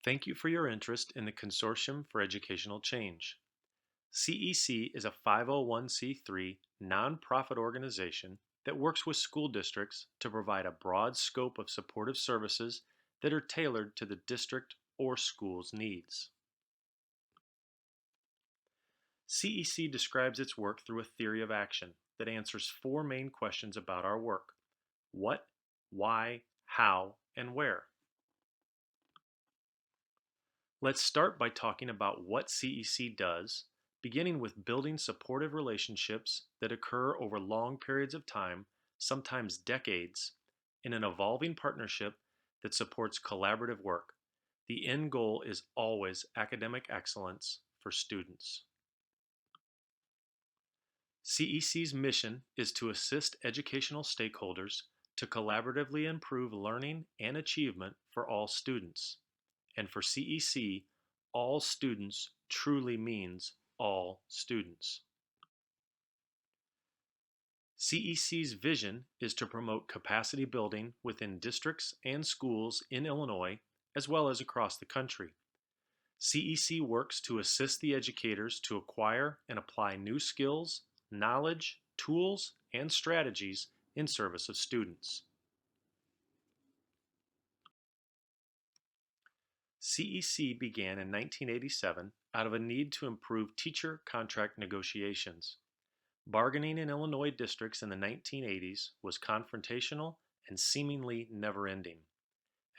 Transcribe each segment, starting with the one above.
Thank you for your interest in the Consortium for Educational Change. CEC is a 501c3 nonprofit organization that works with school districts to provide a broad scope of supportive services that are tailored to the district or school's needs. CEC describes its work through a theory of action that answers four main questions about our work: what, why, how, and where. Let's start by talking about what CEC does, beginning with building supportive relationships that occur over long periods of time, sometimes decades, in an evolving partnership that supports collaborative work. The end goal is always academic excellence for students. CEC's mission is to assist educational stakeholders to collaboratively improve learning and achievement for all students. And for CEC, all students truly means all students. CEC's vision is to promote capacity building within districts and schools in Illinois as well as across the country. CEC works to assist the educators to acquire and apply new skills, knowledge, tools, and strategies in service of students. CEC began in 1987 out of a need to improve teacher contract negotiations. Bargaining in Illinois districts in the 1980s was confrontational and seemingly never-ending.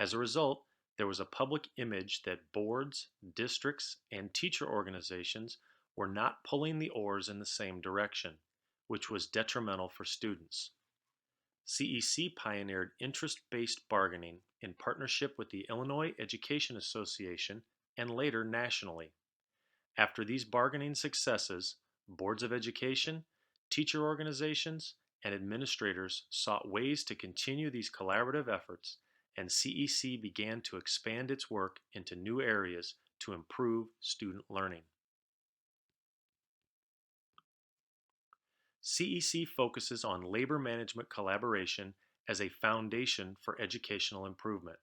As a result, there was a public image that boards, districts, and teacher organizations were not pulling the oars in the same direction, which was detrimental for students. CEC pioneered interest-based bargaining in partnership with the Illinois Education Association and later nationally. After these bargaining successes, boards of education, teacher organizations, and administrators sought ways to continue these collaborative efforts, and CEC began to expand its work into new areas to improve student learning. CEC focuses on labor management collaboration as a foundation for educational improvement.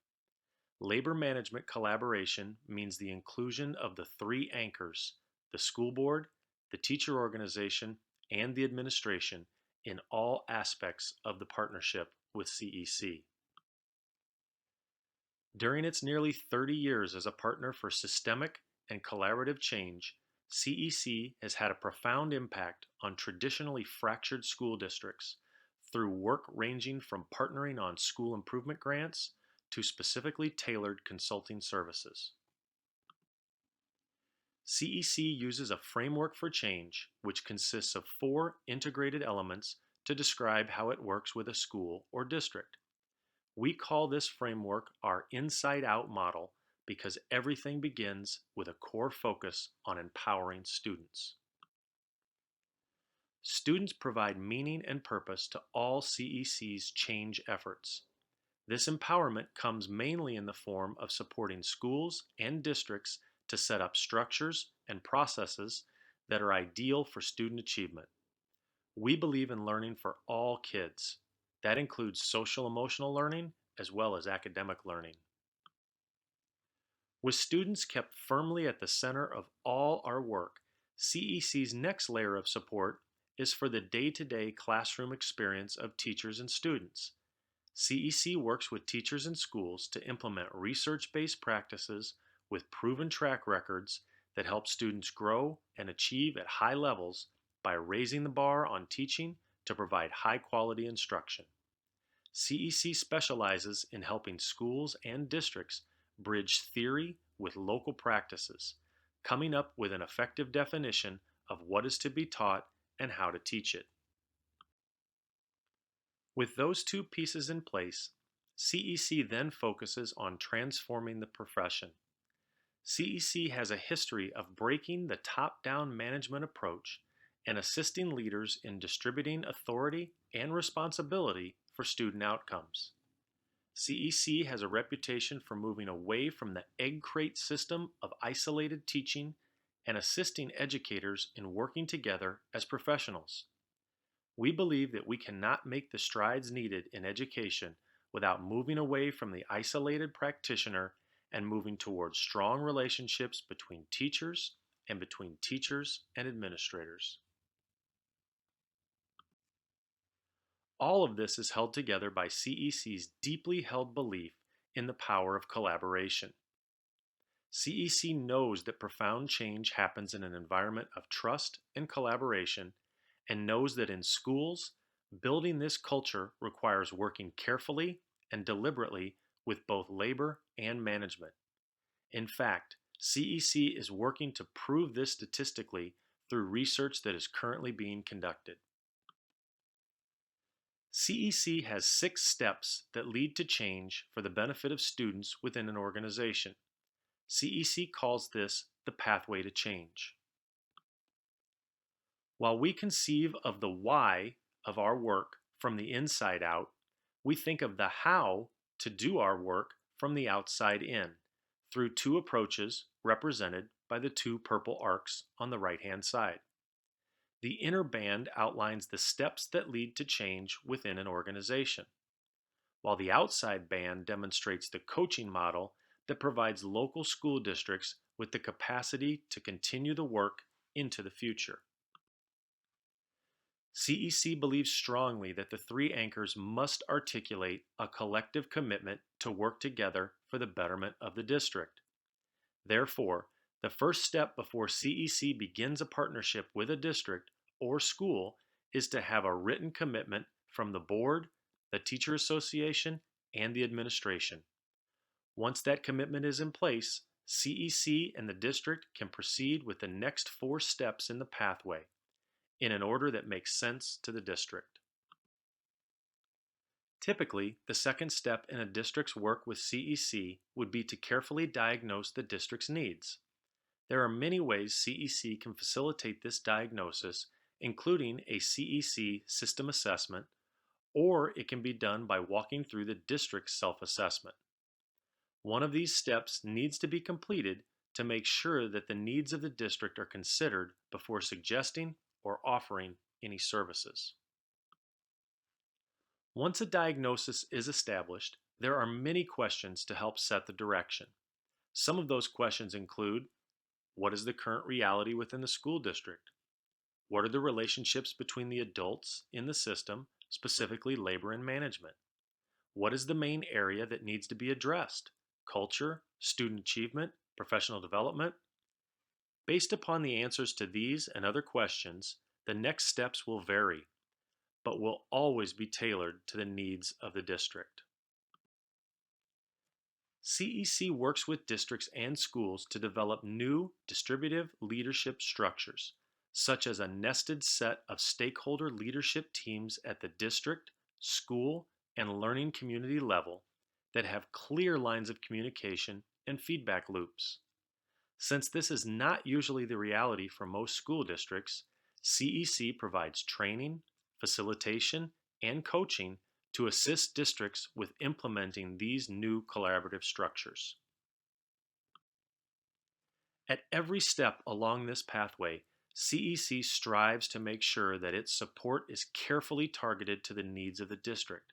Labor management collaboration means the inclusion of the three anchors: the school board, the teacher organization, and the administration in all aspects of the partnership with CEC. During its nearly 30 years as a partner for systemic and collaborative change, CEC has had a profound impact on traditionally fractured school districts through work ranging from partnering on school improvement grants to specifically tailored consulting services. CEC uses a framework for change which consists of four integrated elements to describe how it works with a school or district. We call this framework our inside-out model because everything begins with a core focus on empowering students. Students provide meaning and purpose to all CEC's change efforts. This empowerment comes mainly in the form of supporting schools and districts to set up structures and processes that are ideal for student achievement. We believe in learning for all kids. That includes social-emotional learning as well as academic learning. With students kept firmly at the center of all our work, CEC's next layer of support is for the day-to-day classroom experience of teachers and students. CEC works with teachers and schools to implement research-based practices with proven track records that help students grow and achieve at high levels by raising the bar on teaching to provide high-quality instruction. CEC specializes in helping schools and districts bridge theory with local practices, coming up with an effective definition of what is to be taught and how to teach it. With those two pieces in place, CEC then focuses on transforming the profession. CEC has a history of breaking the top-down management approach and assisting leaders in distributing authority and responsibility for student outcomes. CEC has a reputation for moving away from the egg crate system of isolated teaching and assisting educators in working together as professionals. We believe that we cannot make the strides needed in education without moving away from the isolated practitioner and moving towards strong relationships between teachers and between teachers and administrators. All of this is held together by CEC's deeply held belief in the power of collaboration. CEC knows that profound change happens in an environment of trust and collaboration, and knows that in schools, building this culture requires working carefully and deliberately with both labor and management. In fact, CEC is working to prove this statistically through research that is currently being conducted. CEC has 6 steps that lead to change for the benefit of students within an organization. CEC calls this the pathway to change. While we conceive of the why of our work from the inside out, we think of the how to do our work from the outside in through 2 approaches represented by the 2 purple arcs on the right-hand side. The inner band outlines the steps that lead to change within an organization, while the outside band demonstrates the coaching model that provides local school districts with the capacity to continue the work into the future. CEC believes strongly that the 3 anchors must articulate a collective commitment to work together for the betterment of the district. Therefore, the first step before CEC begins a partnership with a district or school is to have a written commitment from the board, the teacher association, and the administration. Once that commitment is in place, CEC and the district can proceed with the next 4 steps in the pathway in an order that makes sense to the district. Typically, the second step in a district's work with CEC would be to carefully diagnose the district's needs. There are many ways CEC can facilitate this diagnosis, including a CEC system assessment, or it can be done by walking through the district's self-assessment. One of these steps needs to be completed to make sure that the needs of the district are considered before suggesting or offering any services. Once a diagnosis is established, there are many questions to help set the direction. Some of those questions include: what is the current reality within the school district? What are the relationships between the adults in the system, specifically labor and management? What is the main area that needs to be addressed? Culture, student achievement, professional development? Based upon the answers to these and other questions, the next steps will vary, but will always be tailored to the needs of the district. CEC works with districts and schools to develop new distributive leadership structures, such as a nested set of stakeholder leadership teams at the district, school, and learning community level that have clear lines of communication and feedback loops. Since this is not usually the reality for most school districts, CEC provides training, facilitation, and coaching to assist districts with implementing these new collaborative structures. At every step along this pathway, CEC strives to make sure that its support is carefully targeted to the needs of the district.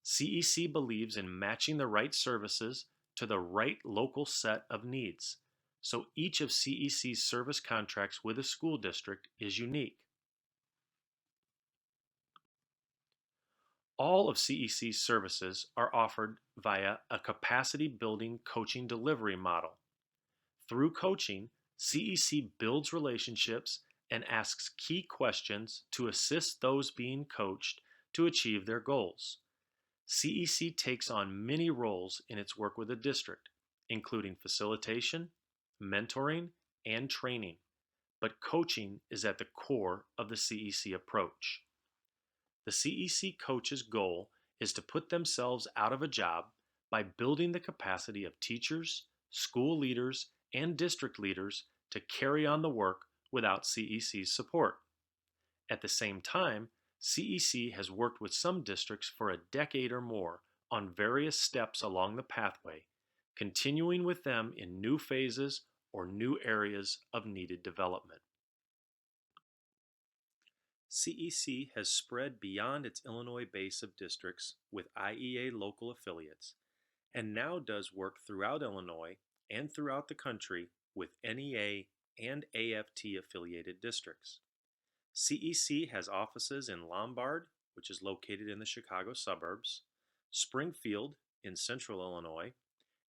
CEC believes in matching the right services to the right local set of needs, so each of CEC's service contracts with a school district is unique. All of CEC's services are offered via a capacity building coaching delivery model. Through coaching, CEC builds relationships and asks key questions to assist those being coached to achieve their goals. CEC takes on many roles in its work with the district, including facilitation, mentoring, and training, but coaching is at the core of the CEC approach. The CEC coach's goal is to put themselves out of a job by building the capacity of teachers, school leaders, and district leaders to carry on the work without CEC's support. At the same time, CEC has worked with some districts for a decade or more on various steps along the pathway, continuing with them in new phases or new areas of needed development. CEC has spread beyond its Illinois base of districts with IEA local affiliates and now does work throughout Illinois and throughout the country with NEA and AFT affiliated districts. CEC has offices in Lombard, which is located in the Chicago suburbs, Springfield in central Illinois,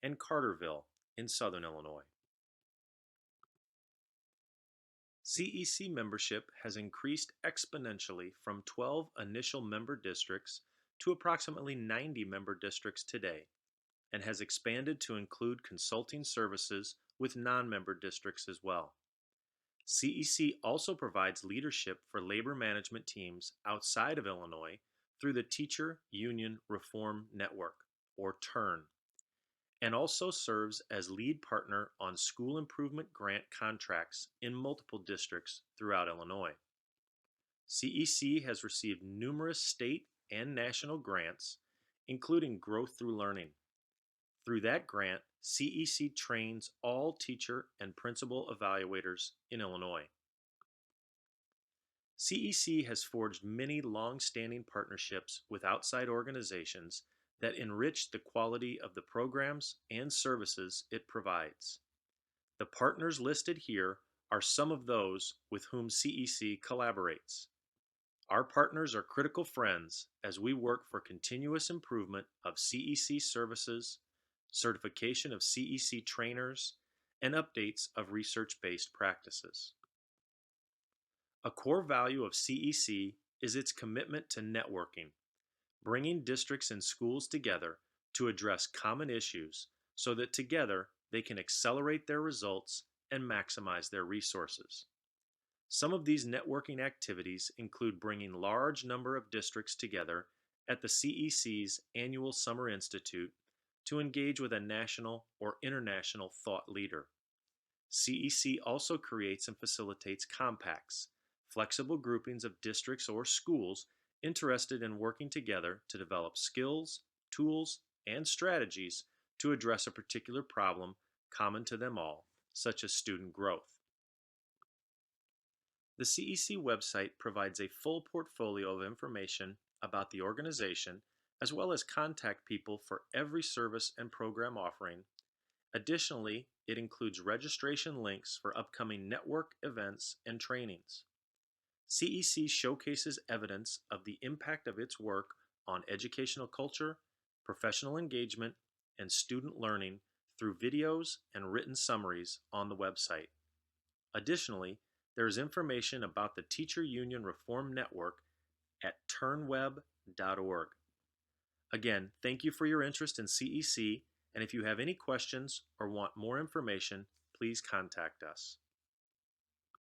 and Carterville in southern Illinois. CEC membership has increased exponentially from 12 initial member districts to approximately 90 member districts today, and has expanded to include consulting services with non-member districts as well. CEC also provides leadership for labor management teams outside of Illinois through the Teacher Union Reform Network, or TURN, and also serves as lead partner on school improvement grant contracts in multiple districts throughout Illinois. CEC has received numerous state and national grants, including Growth Through Learning. Through that grant, CEC trains all teacher and principal evaluators in Illinois. CEC has forged many long-standing partnerships with outside organizations that enrich the quality of the programs and services it provides. The partners listed here are some of those with whom CEC collaborates. Our partners are critical friends as we work for continuous improvement of CEC services, certification of CEC trainers, and updates of research-based practices. A core value of CEC is its commitment to networking, bringing districts and schools together to address common issues so that together they can accelerate their results and maximize their resources. Some of these networking activities include bringing large number of districts together at the CEC's annual Summer Institute to engage with a national or international thought leader. CEC also creates and facilitates compacts, flexible groupings of districts or schools interested in working together to develop skills, tools, and strategies to address a particular problem common to them all, such as student growth. The CEC website provides a full portfolio of information about the organization, as well as contact people for every service and program offering. Additionally, it includes registration links for upcoming network events and trainings. CEC showcases evidence of the impact of its work on educational culture, professional engagement, and student learning through videos and written summaries on the website. Additionally, there is information about the Teacher Union Reform Network at turnweb.org. Again, thank you for your interest in CEC, and if you have any questions or want more information, please contact us.